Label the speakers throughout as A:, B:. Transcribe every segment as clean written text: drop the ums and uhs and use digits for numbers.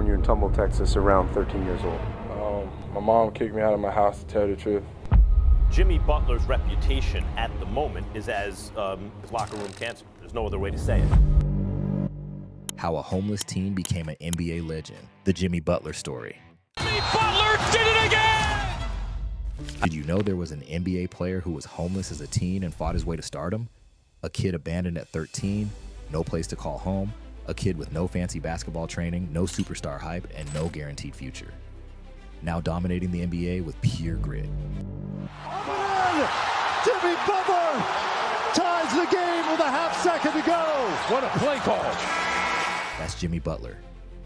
A: when you're in Tumble, Texas, around 13 years old?
B: My mom kicked me out of my house, to tell the truth.
C: Jimmy Butler's reputation at the moment is as his locker room cancer. There's no other way to say it.
D: How a homeless teen became an NBA legend. The Jimmy Butler story.
E: Jimmy Butler did it again!
D: Did you know there was an NBA player who was homeless as a teen and fought his way to stardom? A kid abandoned at 13, no place to call home, a kid with no fancy basketball training, no superstar hype, and no guaranteed future. Now dominating the NBA with pure grit.
F: Jimmy Butler ties the game with a half second to go.
E: What a play call.
D: That's Jimmy Butler.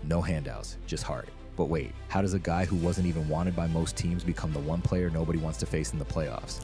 D: No handouts, just heart. But wait, how does a guy who wasn't even wanted by most teams become the one player nobody wants to face in the playoffs?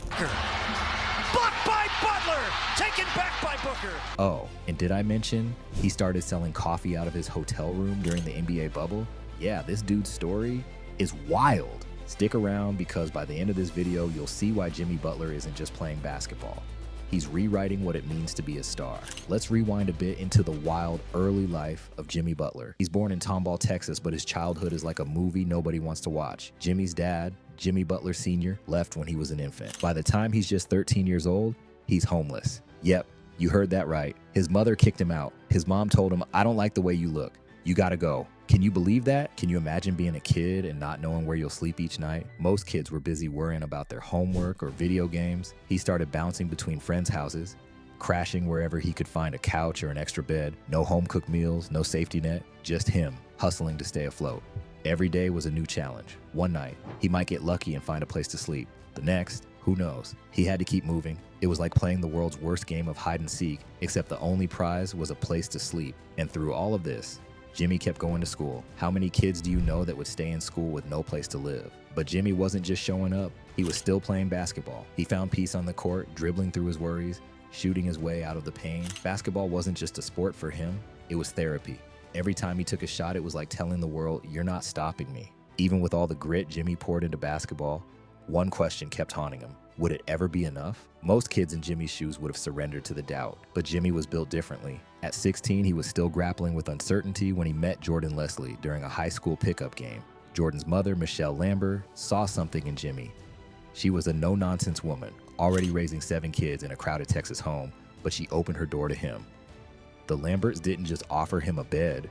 E: Blocked by Butler! Taken back by Booker!
D: Oh, and did I mention he started selling coffee out of his hotel room during the NBA bubble? Yeah, this dude's story is wild. Stick around because by the end of this video, you'll see why Jimmy Butler isn't just playing basketball. He's rewriting what it means to be a star. Let's rewind a bit into the wild, early life of Jimmy Butler. He's born in Tomball, Texas, but his childhood is like a movie nobody wants to watch. Jimmy's dad, Jimmy Butler Sr., left when he was an infant. By the time he's just 13 years old, he's homeless. Yep, you heard that right. His mother kicked him out. His mom told him, "I don't like the way you look. You gotta go." Can you believe that? Can you imagine being a kid and not knowing where you'll sleep each night? Most kids were busy worrying about their homework or video games. He started bouncing between friends' houses, crashing wherever he could find a couch or an extra bed. No home-cooked meals, no safety net, just him hustling to stay afloat. Every day was a new challenge. One night, he might get lucky and find a place to sleep. The next, who knows? He had to keep moving. It was like playing the world's worst game of hide and seek, except the only prize was a place to sleep. And through all of this, Jimmy kept going to school. How many kids do you know that would stay in school with no place to live? But Jimmy wasn't just showing up. He was still playing basketball. He found peace on the court, dribbling through his worries, shooting his way out of the pain. Basketball wasn't just a sport for him, it was therapy. Every time he took a shot, it was like telling the world, "You're not stopping me." Even with all the grit Jimmy poured into basketball, one question kept haunting him. Would it ever be enough? Most kids in Jimmy's shoes would have surrendered to the doubt, but Jimmy was built differently. At 16, he was still grappling with uncertainty when he met Jordan Leslie during a high school pickup game. Jordan's mother, Michelle Lambert, saw something in Jimmy. She was a no-nonsense woman, already raising 7 kids in a crowded Texas home, but she opened her door to him. The Lamberts didn't just offer him a bed,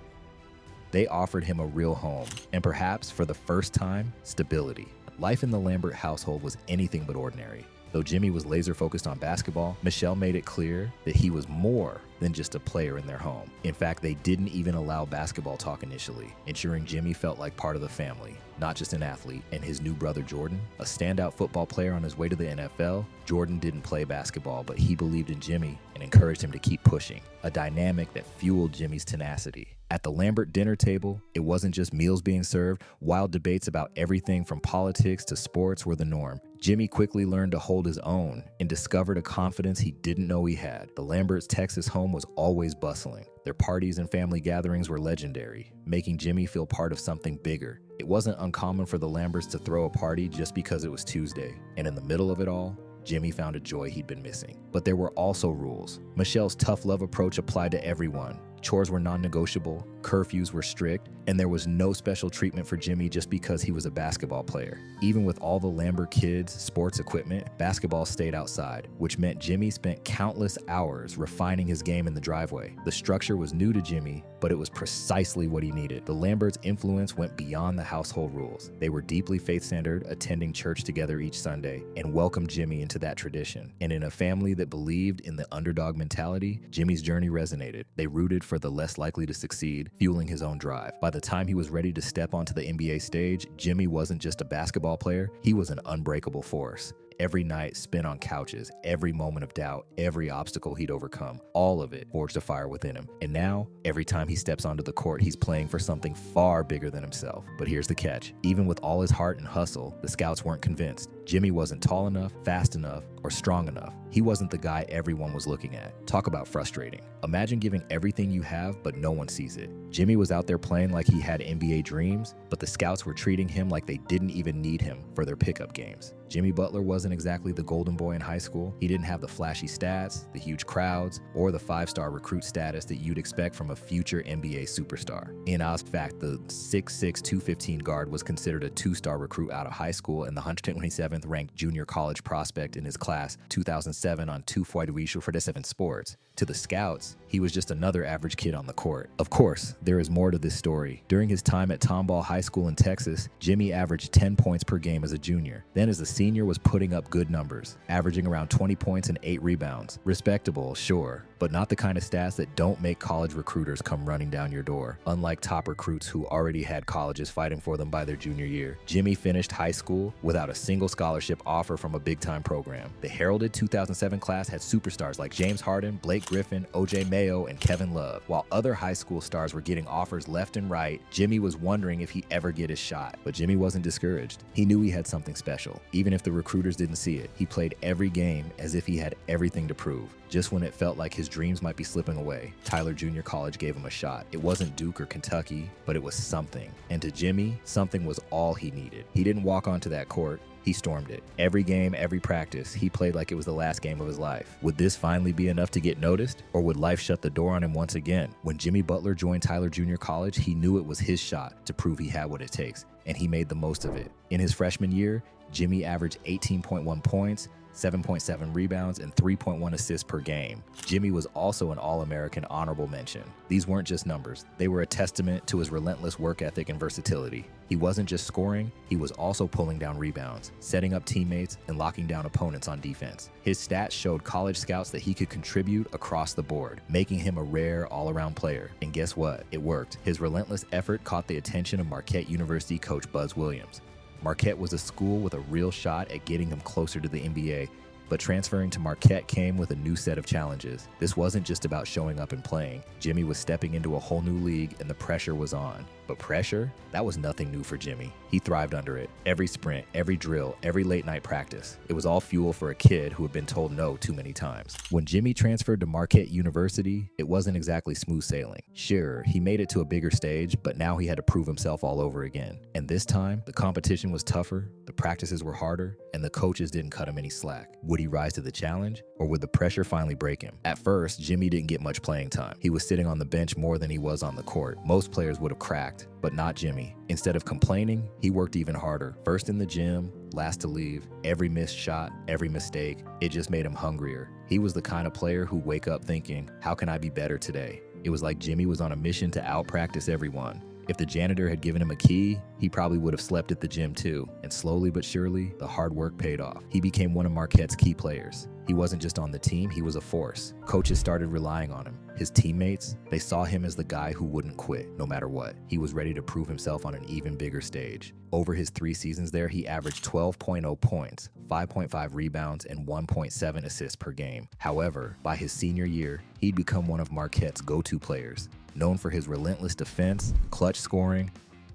D: they offered him a real home, and perhaps for the first time, stability. Life in the Lambert household was anything but ordinary. Though Jimmy was laser focused on basketball, Michelle made it clear that he was more than just a player in their home. In fact, they didn't even allow basketball talk initially, ensuring Jimmy felt like part of the family, not just an athlete. And his new brother Jordan, a standout football player on his way to the NFL, Jordan didn't play basketball, but he believed in Jimmy and encouraged him to keep pushing, a dynamic that fueled Jimmy's tenacity. At the Lambert dinner table, it wasn't just meals being served. Wild debates about everything from politics to sports were the norm. Jimmy quickly learned to hold his own and discovered a confidence he didn't know he had. The Lamberts' Texas home was always bustling. Their parties and family gatherings were legendary, making Jimmy feel part of something bigger. It wasn't uncommon for the Lamberts to throw a party just because it was Tuesday. And in the middle of it all, Jimmy found a joy he'd been missing. But there were also rules. Michelle's tough love approach applied to everyone. Chores were non-negotiable, curfews were strict, and there was no special treatment for Jimmy just because he was a basketball player. Even with all the Lambert kids' sports equipment, basketball stayed outside, which meant Jimmy spent countless hours refining his game in the driveway. The structure was new to Jimmy, but it was precisely what he needed. The Lamberts' influence went beyond the household rules. They were deeply faith-centered, attending church together each Sunday, and welcomed Jimmy into that tradition. And in a family that believed in the underdog mentality, Jimmy's journey resonated. They rooted for the less likely to succeed, fueling his own drive. By the time he was ready to step onto the NBA stage, Jimmy wasn't just a basketball player, he was an unbreakable force. Every night spent on couches, every moment of doubt, every obstacle he'd overcome, all of it forged a fire within him. And now, every time he steps onto the court, he's playing for something far bigger than himself. But here's the catch. Even with all his heart and hustle, the scouts weren't convinced. Jimmy wasn't tall enough, fast enough, or strong enough. He wasn't the guy everyone was looking at. Talk about frustrating. Imagine giving everything you have, but no one sees it. Jimmy was out there playing like he had NBA dreams, but the scouts were treating him like they didn't even need him for their pickup games. Jimmy Butler wasn't exactly the golden boy in high school. He didn't have the flashy stats, the huge crowds, or the 5-star recruit status that you'd expect from a future NBA superstar. In fact, the 6'6", 215 guard was considered a 2-star recruit out of high school and the 127th ranked junior college prospect in his class 2007 on 247 Sports. To the scouts, he was just another average kid on the court. Of course, there is more to this story. During his time at Tomball High School in Texas, Jimmy averaged 10 points per game as a junior. Then as a senior was putting up good numbers, averaging around 20 points and 8 rebounds. Respectable, sure, but not the kind of stats that don't make college recruiters come running down your door. Unlike top recruits who already had colleges fighting for them by their junior year, Jimmy finished high school without a single scholarship offer from a big-time program. The heralded 2007 class had superstars like James Harden, Blake Griffin, O.J. Mayo, and Kevin Love. While other high school stars were getting offers left and right, Jimmy was wondering if he'd ever get his shot. But Jimmy wasn't discouraged. He knew he had something special. Even if the recruiters didn't see it, he played every game as if he had everything to prove. Just when it felt like his dreams might be slipping away, Tyler Junior College gave him a shot. It wasn't Duke or Kentucky, but it was something. And to Jimmy, something was all he needed. He didn't walk onto that court. He stormed it. Every game, every practice, he played like it was the last game of his life. Would this finally be enough to get noticed, or would life shut the door on him once again? When Jimmy Butler joined Tyler Junior College, he knew it was his shot to prove he had what it takes, and he made the most of it. In his freshman year, Jimmy averaged 18.1 points, 7.7 rebounds, and 3.1 assists per game. Jimmy was also an All-American honorable mention. These weren't just numbers. They were a testament to his relentless work ethic and versatility. He wasn't just scoring, he was also pulling down rebounds, setting up teammates, and locking down opponents on defense. His stats showed college scouts that he could contribute across the board, making him a rare all-around player. And guess what? It worked. His relentless effort caught the attention of Marquette University coach Buzz Williams. Marquette was a school with a real shot at getting him closer to the NBA, but transferring to Marquette came with a new set of challenges. This wasn't just about showing up and playing. Jimmy was stepping into a whole new league and the pressure was on. But pressure? That was nothing new for Jimmy. He thrived under it. Every sprint, every drill, every late night practice. It was all fuel for a kid who had been told no too many times. When Jimmy transferred to Marquette University, it wasn't exactly smooth sailing. Sure, he made it to a bigger stage, but now he had to prove himself all over again. And this time, the competition was tougher, the practices were harder, and the coaches didn't cut him any slack. Would he rise to the challenge, or would the pressure finally break him? At first, Jimmy didn't get much playing time. He was sitting on the bench more than he was on the court. Most players would have cracked, but not Jimmy. Instead of complaining, he worked even harder. First in the gym, last to leave. Every missed shot, every mistake, it just made him hungrier. He was the kind of player who'd wake up thinking, how can I be better today? It was like Jimmy was on a mission to out-practice everyone. If the janitor had given him a key, he probably would have slept at the gym too. And slowly but surely, the hard work paid off. He became one of Marquette's key players. He wasn't just on the team, he was a force. Coaches started relying on him. His teammates, they saw him as the guy who wouldn't quit, no matter what. He was ready to prove himself on an even bigger stage. Over his 3 seasons there, he averaged 12.0 points, 5.5 rebounds, and 1.7 assists per game. However, by his senior year, he'd become one of Marquette's go-to players, known for his relentless defense, clutch scoring,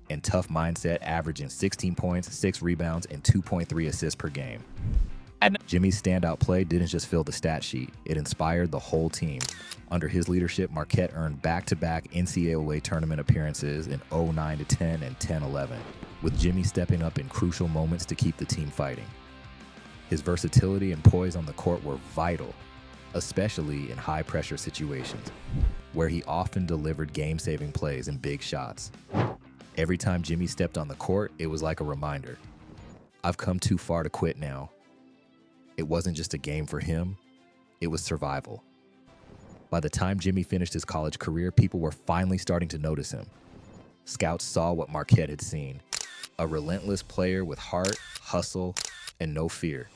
D: and tough mindset, averaging 16 points, 6 rebounds, and 2.3 assists per game. Jimmy's standout play didn't just fill the stat sheet, it inspired the whole team. Under his leadership, Marquette earned back-to-back NCAA tournament appearances in 09-10 and 10-11, with Jimmy stepping up in crucial moments to keep the team fighting. His versatility and poise on the court were vital, especially in high-pressure situations, where he often delivered game-saving plays and big shots. Every time Jimmy stepped on the court, it was like a reminder. I've come too far to quit now. It wasn't just a game for him, it was survival. By the time Jimmy finished his college career, people were finally starting to notice him. Scouts saw what Marquette had seen, a relentless player with heart, hustle, and no fear.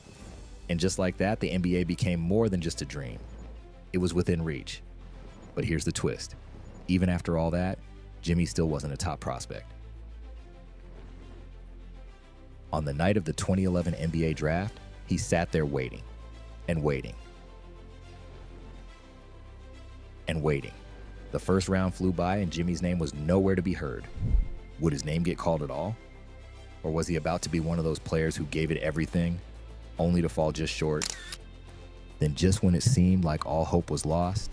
D: And just like that, the NBA became more than just a dream. It was within reach. But here's the twist. Even after all that, Jimmy still wasn't a top prospect. On the night of the 2011 NBA draft, he sat there waiting, and waiting, and waiting. The first round flew by and Jimmy's name was nowhere to be heard. Would his name get called at all? Or was he about to be one of those players who gave it everything, only to fall just short? Then just when it seemed like all hope was lost,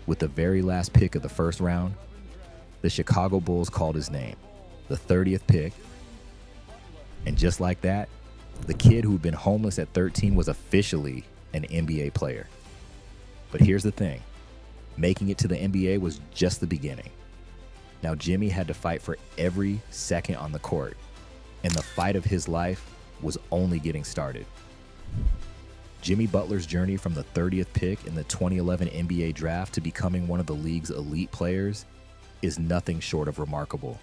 D: with the very last pick of the first round, the Chicago Bulls called his name, the 30th pick. And just like that, the kid who'd been homeless at 13 was officially an NBA player. But here's the thing, making it to the NBA was just the beginning. Now Jimmy had to fight for every second on the court, and the fight of his life was only getting started. Jimmy Butler's journey from the 30th pick in the 2011 NBA draft to becoming one of the league's elite players is nothing short of remarkable.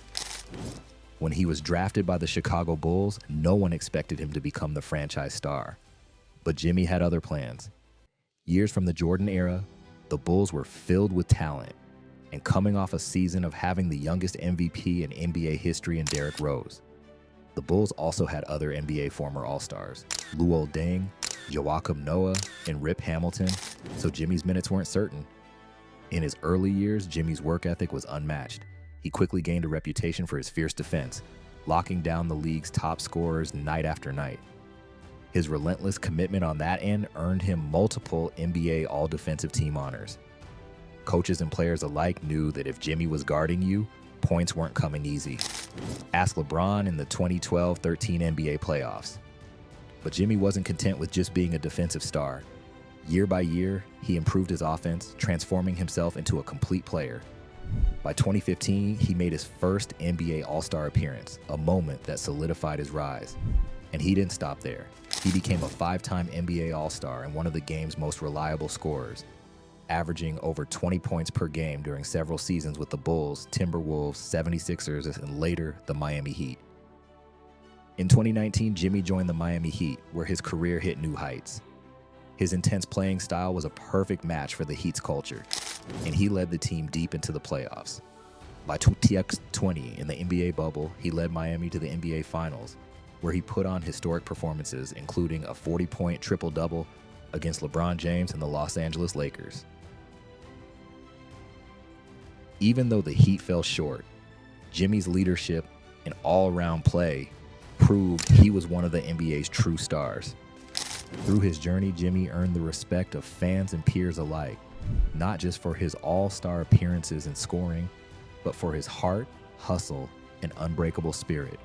D: When he was drafted by the Chicago Bulls, no one expected him to become the franchise star. But Jimmy had other plans. Years from the Jordan era, the Bulls were filled with talent, and coming off a season of having the youngest MVP in NBA history in Derrick Rose. The Bulls also had other NBA former All-Stars, Luol Deng, Joakim Noah, and Rip Hamilton, so Jimmy's minutes weren't certain. In his early years, Jimmy's work ethic was unmatched. He quickly gained a reputation for his fierce defense, locking down the league's top scorers night after night. His relentless commitment on that end earned him multiple NBA All-Defensive Team honors. Coaches and players alike knew that if Jimmy was guarding you, points weren't coming easy. Ask LeBron in the 2012-13 NBA playoffs. But Jimmy wasn't content with just being a defensive star. Year by year, he improved his offense, transforming himself into a complete player. By 2015, he made his first NBA All-Star appearance, a moment that solidified his rise. And he didn't stop there. He became a 5-time NBA All-Star and one of the game's most reliable scorers, averaging over 20 points per game during several seasons with the Bulls, Timberwolves, 76ers, and later the Miami Heat. In 2019, Jimmy joined the Miami Heat, where his career hit new heights. His intense playing style was a perfect match for the Heat's culture, and he led the team deep into the playoffs. By 2020 in the NBA bubble, he led Miami to the NBA Finals, where he put on historic performances, including a 40-point triple-double against LeBron James and the Los Angeles Lakers. Even though the Heat fell short, Jimmy's leadership and all-around play proved he was one of the NBA's true stars. Through his journey, Jimmy earned the respect of fans and peers alike, not just for his all-star appearances and scoring, but for his heart, hustle, and unbreakable spirit.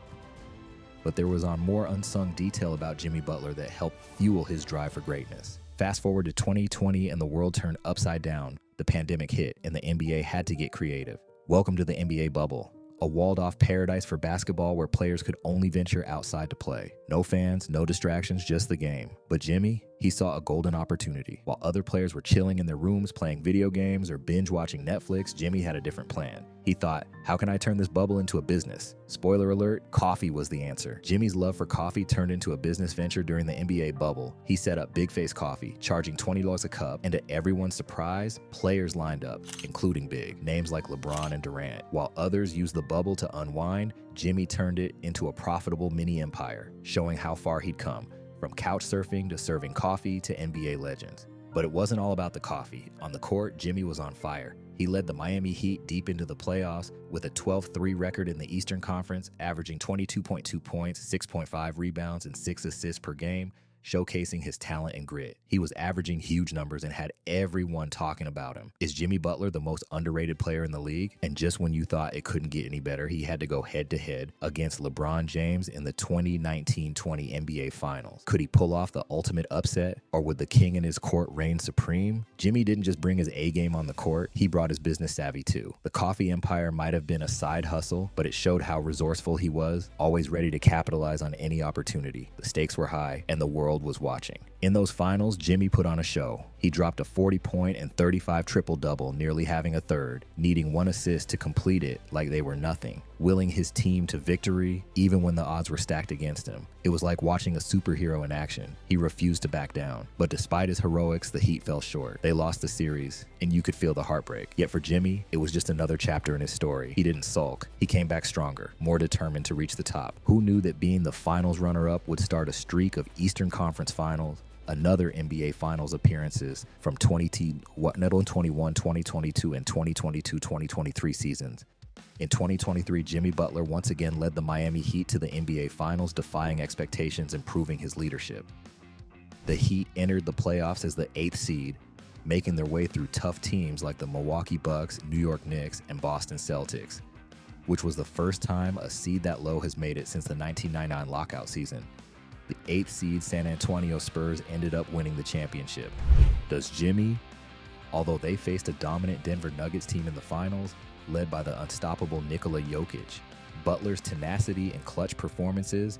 D: But there was a more unsung detail about Jimmy Butler that helped fuel his drive for greatness. Fast forward to 2020 and the world turned upside down. The pandemic hit and the NBA had to get creative. Welcome to the NBA bubble, a walled-off paradise for basketball where players could only venture outside to play. No fans, no distractions, just the game. But Jimmy, he saw a golden opportunity. While other players were chilling in their rooms playing video games or binge-watching Netflix, Jimmy had a different plan. He thought, how can I turn this bubble into a business? Spoiler alert, coffee was the answer. Jimmy's love for coffee turned into a business venture during the NBA bubble. He set up Big Face Coffee, charging $20 a cup, and to everyone's surprise, players lined up, including big names like LeBron and Durant. While others used the bubble to unwind, Jimmy turned it into a profitable mini empire, showing how far he'd come, from couch surfing to serving coffee to NBA legends. But it wasn't all about the coffee. On the court, Jimmy was on fire. He led the Miami Heat deep into the playoffs with a 12-3 record in the Eastern Conference, averaging 22.2 points, 6.5 rebounds, and 6 assists per game, showcasing his talent and grit. He was averaging huge numbers and had everyone talking about him. Is Jimmy Butler the most underrated player in the league? And just when you thought it couldn't get any better, he had to go head-to-head against LeBron James in the 2019-20 NBA Finals. Could he pull off the ultimate upset, or would the king in his court reign supreme? Jimmy didn't just bring his A-game on the court, he brought his business savvy too. The coffee empire might have been a side hustle, but it showed how resourceful he was, always ready to capitalize on any opportunity. The stakes were high, and the world was watching. In those finals, Jimmy put on a show. He dropped a 40-point and 35 triple-double, nearly having a third, needing one assist to complete it like they were nothing, willing his team to victory even when the odds were stacked against him. It was like watching a superhero in action. He refused to back down. But despite his heroics, the Heat fell short. They lost the series, and you could feel the heartbreak. Yet for Jimmy, it was just another chapter in his story. He didn't sulk. He came back stronger, more determined to reach the top. Who knew that being the finals runner-up would start a streak of Eastern Conference Finals, another NBA Finals appearances from 2021, 2022, and 2022-2023 seasons? In 2023, Jimmy Butler once again led the Miami Heat to the NBA Finals, defying expectations and proving his leadership. The Heat entered the playoffs as the 8th seed, making their way through tough teams like the Milwaukee Bucks, New York Knicks, and Boston Celtics, which was the first time a seed that low has made it since the 1999 lockout season. The 8th seed San Antonio Spurs ended up winning the championship. Does Jimmy, although they faced a dominant Denver Nuggets team in the finals, led by the unstoppable Nikola Jokic, Butler's tenacity and clutch performances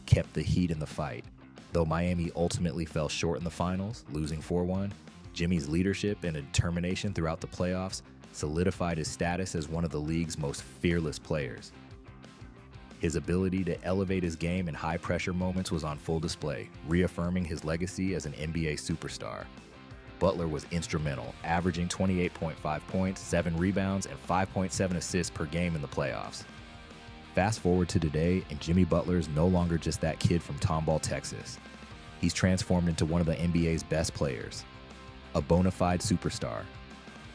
D: kept the Heat in the fight. Though Miami ultimately fell short in the finals, losing 4-1, Jimmy's leadership and determination throughout the playoffs solidified his status as one of the league's most fearless players. His ability to elevate his game in high-pressure moments was on full display, reaffirming his legacy as an NBA superstar. Butler was instrumental, averaging 28.5 points, 7 rebounds, and 5.7 assists per game in the playoffs. Fast forward to today, and Jimmy Butler is no longer just that kid from Tomball, Texas. He's transformed into one of the NBA's best players, a bona fide superstar.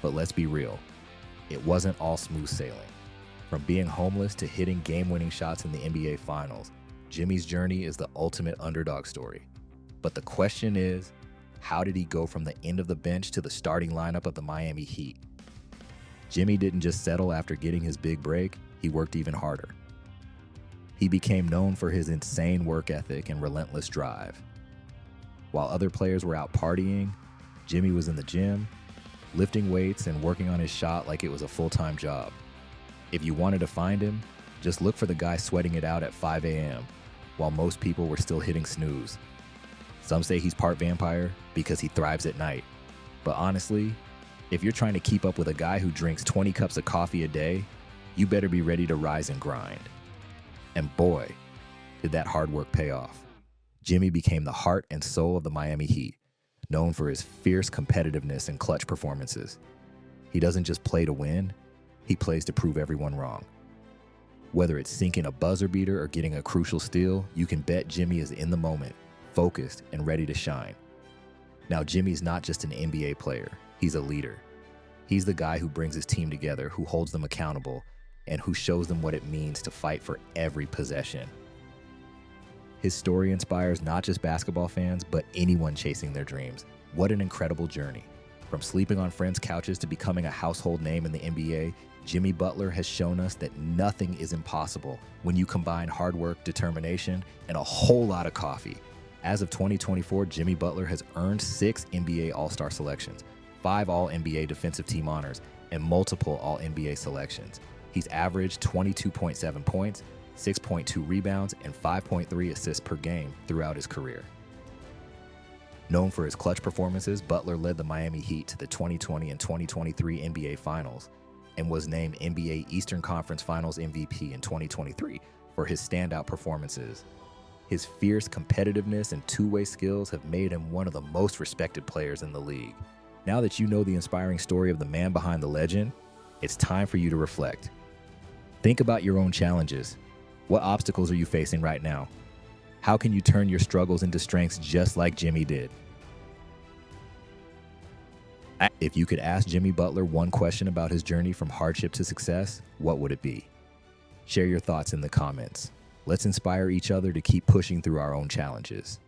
D: But let's be real, it wasn't all smooth sailing. From being homeless to hitting game-winning shots in the NBA Finals, Jimmy's journey is the ultimate underdog story. But the question is, how did he go from the end of the bench to the starting lineup of the Miami Heat? Jimmy didn't just settle after getting his big break, he worked even harder. He became known for his insane work ethic and relentless drive. While other players were out partying, Jimmy was in the gym, lifting weights and working on his shot like it was a full-time job. If you wanted to find him, just look for the guy sweating it out at 5 a.m., while most people were still hitting snooze. Some say he's part vampire because he thrives at night. But honestly, if you're trying to keep up with a guy who drinks 20 cups of coffee a day, you better be ready to rise and grind. And boy, did that hard work pay off. Jimmy became the heart and soul of the Miami Heat, known for his fierce competitiveness and clutch performances. He doesn't just play to win, he plays to prove everyone wrong. Whether it's sinking a buzzer beater or getting a crucial steal, you can bet Jimmy is in the moment, focused and ready to shine. Now, Jimmy's not just an NBA player, he's a leader. He's the guy who brings his team together, who holds them accountable, and who shows them what it means to fight for every possession. His story inspires not just basketball fans, but anyone chasing their dreams. What an incredible journey. From sleeping on friends' couches to becoming a household name in the NBA, Jimmy Butler has shown us that nothing is impossible when you combine hard work, determination, and a whole lot of coffee. As of 2024, Jimmy Butler has earned 6 NBA All-Star selections, 5 All-NBA Defensive Team honors, and multiple All-NBA selections. He's averaged 22.7 points, 6.2 rebounds, and 5.3 assists per game throughout his career. Known for his clutch performances, Butler led the Miami Heat to the 2020 and 2023 NBA Finals and was named NBA Eastern Conference Finals MVP in 2023 for his standout performances. His fierce competitiveness and two-way skills have made him one of the most respected players in the league. Now that you know the inspiring story of the man behind the legend, it's time for you to reflect. Think about your own challenges. What obstacles are you facing right now? How can you turn your struggles into strengths just like Jimmy did? If you could ask Jimmy Butler one question about his journey from hardship to success, what would it be? Share your thoughts in the comments. Let's inspire each other to keep pushing through our own challenges.